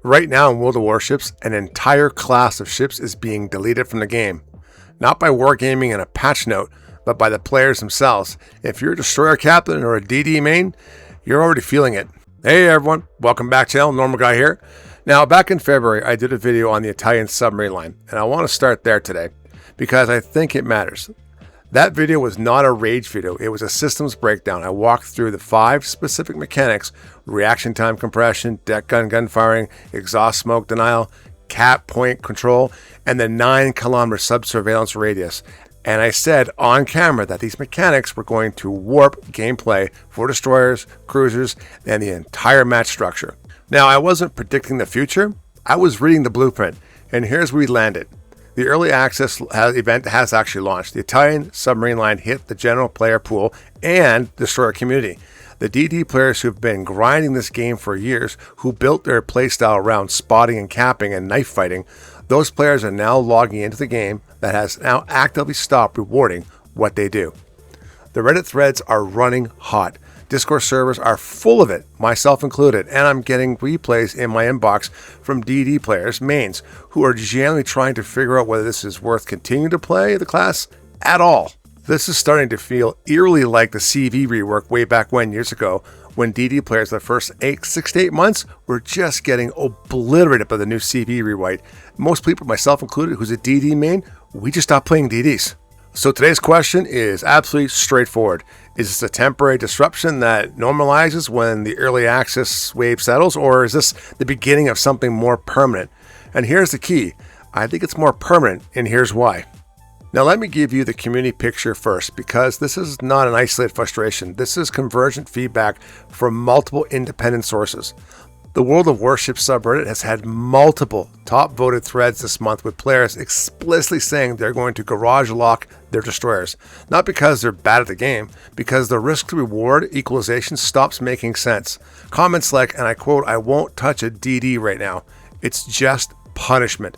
Right now in World of Warships, an entire class of ships is being deleted from the game. Not by Wargaming and a patch note, but by the players themselves. If you're a destroyer captain or a DD main, you're already feeling it. Hey everyone, welcome back to channel, Normal Guy here. Now back in February, I did a video on the Italian submarine line, and I want to start there today, because I think it matters. That video was not a rage video, it was a systems breakdown. I walked through the 5 specific mechanics: reaction time compression, deck gun firing, exhaust smoke denial, cap point control, and the 9-kilometer sub-surveillance radius. And I said on camera that these mechanics were going to warp gameplay for destroyers, cruisers, and the entire match structure. Now, I wasn't predicting the future, I was reading the blueprint, and here's where we landed. The early access event has actually launched. The Italian submarine line hit the general player pool and destroyer community. The DD players who've been grinding this game for years, who built their playstyle around spotting and capping and knife fighting, those players are now logging into the game that has now actively stopped rewarding what they do. The Reddit threads are running hot. Discord servers are full of it, myself included, and I'm getting replays in my inbox from DD players, mains, who are genuinely trying to figure out whether this is worth continuing to play the class at all. This is starting to feel eerily like the CV rework way back when, years ago, when DD players the first 6 to 8 months were just getting obliterated by the new CV rewrite. Most people, myself included, who's a DD main, we just stopped playing DDs. So today's question is absolutely straightforward. Is this a temporary disruption that normalizes when the early access wave settles, or is this the beginning of something more permanent? And here's the key. I think it's more permanent, and here's why. Now let me give you the community picture first, because this is not an isolated frustration. This is convergent feedback from multiple independent sources. The World of Warships subreddit has had multiple top voted threads this month with players explicitly saying they're going to garage lock their destroyers. Not because they're bad at the game, because the risk to reward equalization stops making sense. Comments like, and I quote, "I won't touch a DD right now. It's just punishment."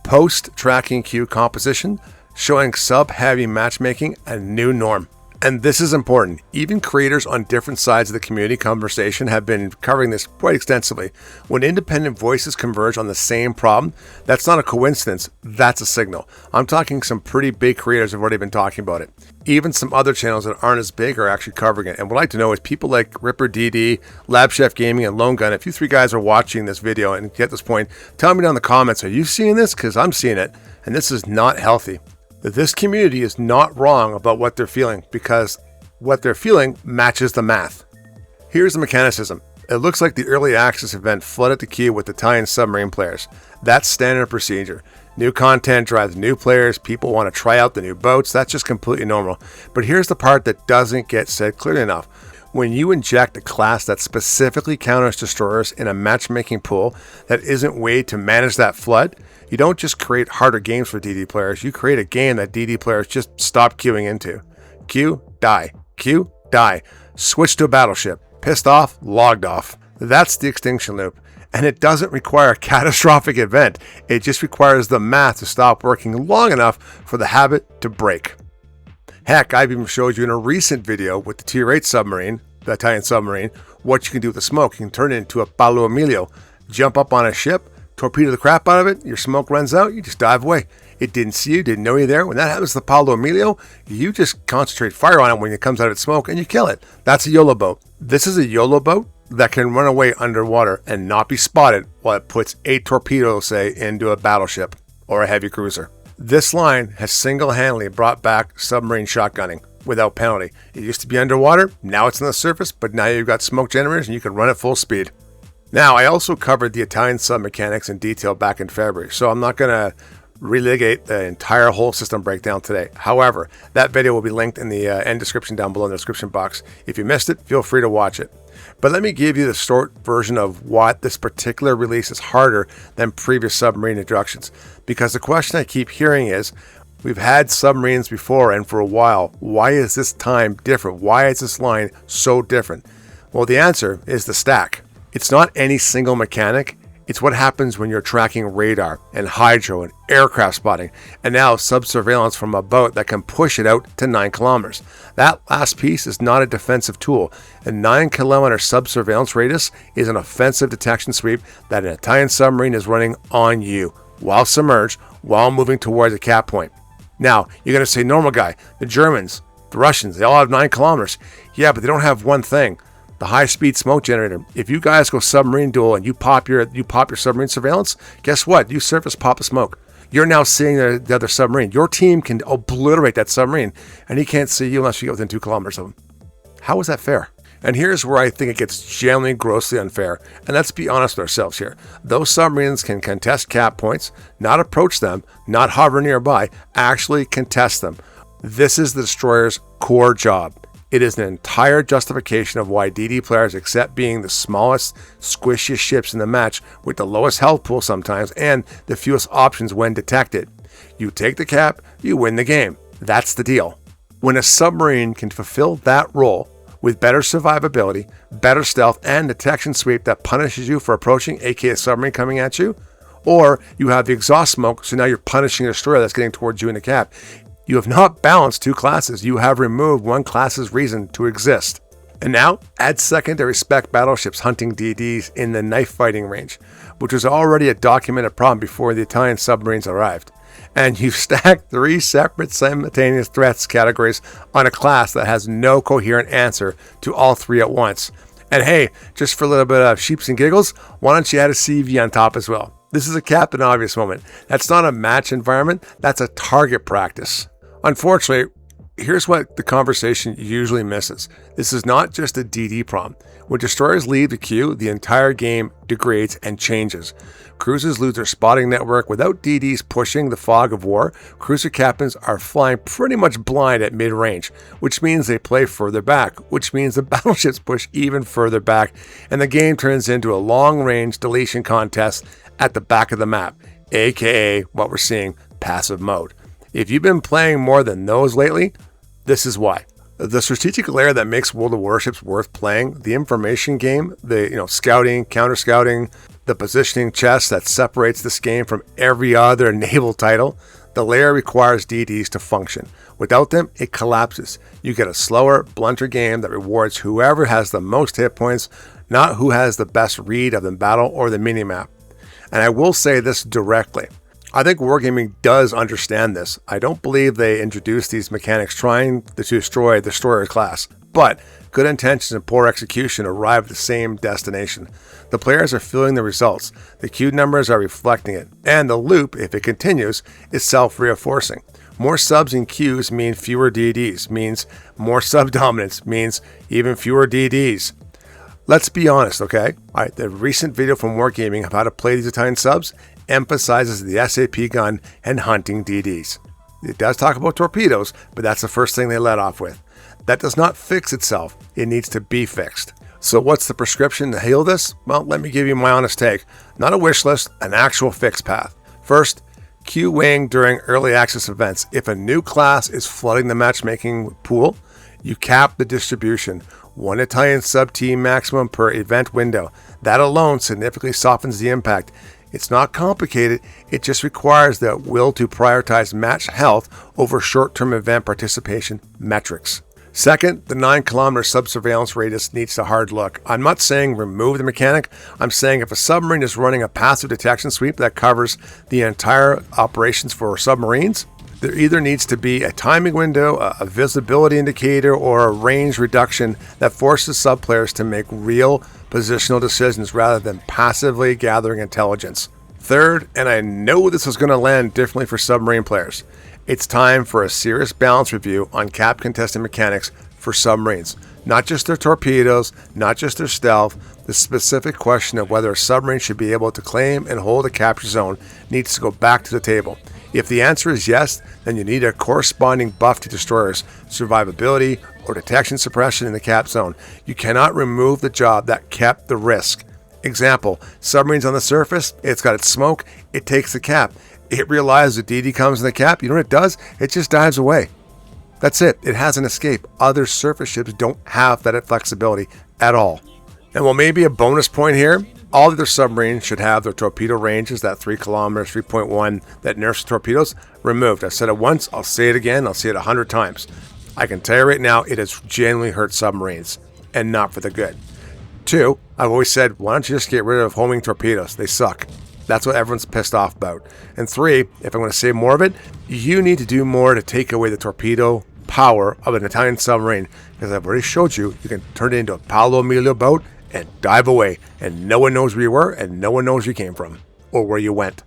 Post tracking queue composition showing sub-heavy matchmaking a new norm. And this is important. Even creators on different sides of the community conversation have been covering this quite extensively. When independent voices converge on the same problem, that's not a coincidence, that's a signal. I'm talking some pretty big creators have already been talking about it. Even some other channels that aren't as big are actually covering it. And what I'd like to know is people like Ripper DD, Lab Chef Gaming, and Lone Gun, if you 3 guys are watching this video and get this point, tell me down in the comments, are you seeing this? Because I'm seeing it, and this is not healthy. This community is not wrong about what they're feeling, because what they're feeling matches the math. Here's the mechanicism. It looks like the early access event flooded the queue with Italian submarine players. That's standard procedure. New content drives new players, people want to try out the new boats, that's just completely normal. But here's the part that doesn't get said clearly enough. When you inject a class that specifically counters destroyers in a matchmaking pool that isn't weighed to manage that flood, you don't just create harder games for DD players, you create a game that DD players just stop queuing into. Queue, die. Queue, die. Switch to a battleship. Pissed off, logged off. That's the Extinction Loop. And it doesn't require a catastrophic event. It just requires the math to stop working long enough for the habit to break. Heck, I've even showed you in a recent video with the Tier 8 submarine, the Italian submarine, what you can do with the smoke. You can turn it into a Palo Emilio. Jump up on a ship, torpedo the crap out of it, your smoke runs out, you just dive away. It didn't see you, didn't know you there. When that happens to the Palo Emilio, you just concentrate fire on it when it comes out of its smoke and you kill it. That's a YOLO boat. This is a YOLO boat that can run away underwater and not be spotted while it puts 8 torpedoes, say, into a battleship or a heavy cruiser. This line has single-handedly brought back submarine shotgunning without penalty. It used to be underwater, now it's on the surface, but now you've got smoke generators and you can run at full speed. Now, I also covered the Italian sub mechanics in detail back in February, so I'm not going to religate the entire whole system breakdown today. However, that video will be linked in the end description down below in the description box. If you missed it, feel free to watch it. But let me give you the short version of why this particular release is harder than previous submarine introductions. Because the question I keep hearing is, we've had submarines before and for a while, why is this time different? Why is this line so different? Well, the answer is the stack. It's not any single mechanic, It's what happens when you're tracking radar and hydro and aircraft spotting, and now sub-surveillance from a boat that can push it out to 9 kilometers. That last piece is not a defensive tool. A 9-kilometer sub-surveillance radius is an offensive detection sweep that an Italian submarine is running on you, while submerged, while moving towards a cap point. Now, you're going to say, normal guy, the Germans, the Russians, they all have 9 kilometers. Yeah, but they don't have one thing. The high-speed smoke generator. If you guys go submarine duel and you pop your submarine surveillance, guess what? You surface pop a smoke. You're now seeing the other submarine. Your team can obliterate that submarine, and he can't see you unless you get within 2 kilometers of him. How is that fair? And here's where I think it gets genuinely grossly unfair. And let's be honest with ourselves here. Those submarines can contest cap points, not approach them, not hover nearby, actually contest them. This is the destroyer's core job. It is an entire justification of why DD players accept being the smallest, squishiest ships in the match with the lowest health pool sometimes and the fewest options when detected. You take the cap, you win the game. That's the deal. When a submarine can fulfill that role with better survivability, better stealth, and detection sweep that punishes you for approaching, aka a submarine coming at you, or you have the exhaust smoke, so now you're punishing a destroyer that's getting towards you in the cap. You have not balanced 2 classes. You have removed one class's reason to exist. And now, add secondary spec battleships hunting DDs in the knife fighting range, which was already a documented problem before the Italian submarines arrived. And you've stacked 3 separate simultaneous threats categories on a class that has no coherent answer to all 3 at once. And hey, just for a little bit of sheeps and giggles, why don't you add a CV on top as well? This is a Captain Obvious moment. That's not a match environment, that's a target practice. Unfortunately, here's what the conversation usually misses. This is not just a DD problem. When destroyers leave the queue, the entire game degrades and changes. Cruisers lose their spotting network. Without DDs pushing the fog of war, cruiser captains are flying pretty much blind at mid-range, which means they play further back, which means the battleships push even further back, and the game turns into a long-range deletion contest at the back of the map, aka what we're seeing, passive mode. If you've been playing more than those lately, this is why. The strategic layer that makes World of Warships worth playing, the information game, the scouting, counter-scouting, the positioning chess that separates this game from every other naval title, the layer requires DDs to function. Without them, it collapses. You get a slower, blunter game that rewards whoever has the most hit points, not who has the best read of the battle or the minimap. And I will say this directly. I think Wargaming does understand this. I don't believe they introduced these mechanics trying to destroy the destroyer class, but good intentions and poor execution arrive at the same destination. The players are feeling the results, the queue numbers are reflecting it, and the loop, if it continues, is self-reinforcing. More subs in queues mean fewer DDs, means more sub-dominance, means even fewer DDs. Let's be honest, okay? Alright, the recent video from Wargaming of how to play these Italian subs emphasizes the SAP gun and hunting DDs. It does talk about torpedoes, but that's the first thing they let off with. That does not fix itself. It needs to be fixed. So what's the prescription to heal this? Well, let me give you my honest take. Not a wish list, an actual fix path. First, queue weighing during early access events. If a new class is flooding the matchmaking pool, you cap the distribution. 1 Italian sub-team maximum per event window. That alone significantly softens the impact. It's not complicated, it just requires the will to prioritize match health over short-term event participation metrics. Second, the 9-kilometer sub-surveillance radius needs a hard look. I'm not saying remove the mechanic, I'm saying if a submarine is running a passive detection sweep that covers the entire operations for submarines, there either needs to be a timing window, a visibility indicator, or a range reduction that forces sub-players to make real positional decisions rather than passively gathering intelligence. Third, and I know this is going to land differently for submarine players, it's time for a serious balance review on cap contested mechanics for submarines. Not just their torpedoes, not just their stealth, the specific question of whether a submarine should be able to claim and hold a capture zone needs to go back to the table. If the answer is yes, then you need a corresponding buff to destroyers, survivability, or detection suppression in the cap zone. You cannot remove the job that kept the risk. Example, submarines on the surface, it's got its smoke, it takes the cap. It realizes the DD comes in the cap, you know what it does? It just dives away. That's it, it has an escape. Other surface ships don't have that flexibility at all. And while maybe a bonus point here, All other submarines should have their torpedo ranges, that 3 kilometers, 3.1, that nerfs torpedoes, removed. I've said it once, I'll say it again, I'll say it 100 times. I can tell you right now, it has genuinely hurt submarines, and not for the good. 2, I've always said, why don't you just get rid of homing torpedoes? They suck. That's what everyone's pissed off about. And 3, if I'm going to say more of it, you need to do more to take away the torpedo power of an Italian submarine, because I've already showed you, you can turn it into a Paolo Emilio boat and dive away, and no one knows where you were, and no one knows where you came from, or where you went.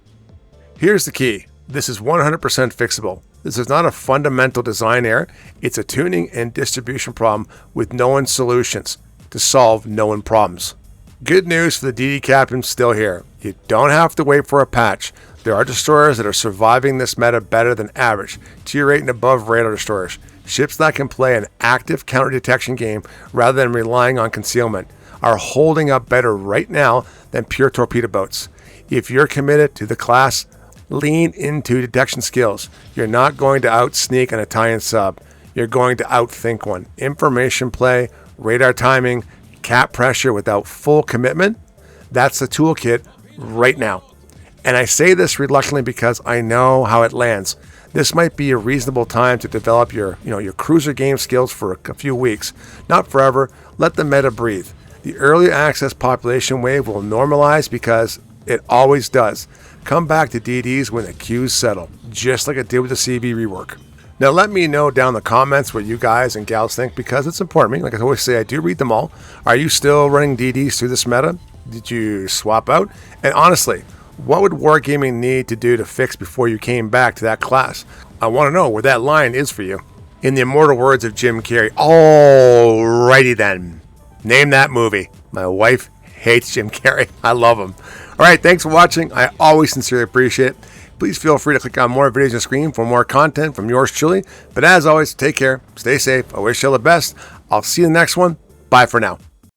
Here's the key. This is 100% fixable. This is not a fundamental design error. It's a tuning and distribution problem with known solutions to solve known problems. Good news for the DD captains still here. You don't have to wait for a patch. There are destroyers that are surviving this meta better than average, tier 8 and above radar destroyers. Ships that can play an active counter detection game rather than relying on concealment are holding up better right now than pure torpedo boats. If you're committed to the class, lean into detection skills. You're not going to out-sneak an Italian sub. You're going to outthink one. Information play, radar timing, cap pressure without full commitment, that's the toolkit right now. And I say this reluctantly because I know how it lands. This might be a reasonable time to develop your cruiser game skills for a few weeks. Not forever. Let the meta breathe. The early access population wave will normalize because it always does. Come back to DDs when the queues settle, just like it did with the CB rework. Now let me know down in the comments what you guys and gals think, because it's important to me. Like I always say, I do read them all. Are you still running DDs through this meta? Did you swap out? And honestly, what would Wargaming need to do to fix before you came back to that class? I want to know where that line is for you. In the immortal words of Jim Carrey, alrighty then. Name that movie. My wife hates Jim Carrey. I love him. All right, thanks for watching. I always sincerely appreciate it. Please feel free to click on more videos on the screen for more content from yours truly. But as always, take care, stay safe. I wish you all the best. I'll see you in the next one. Bye for now.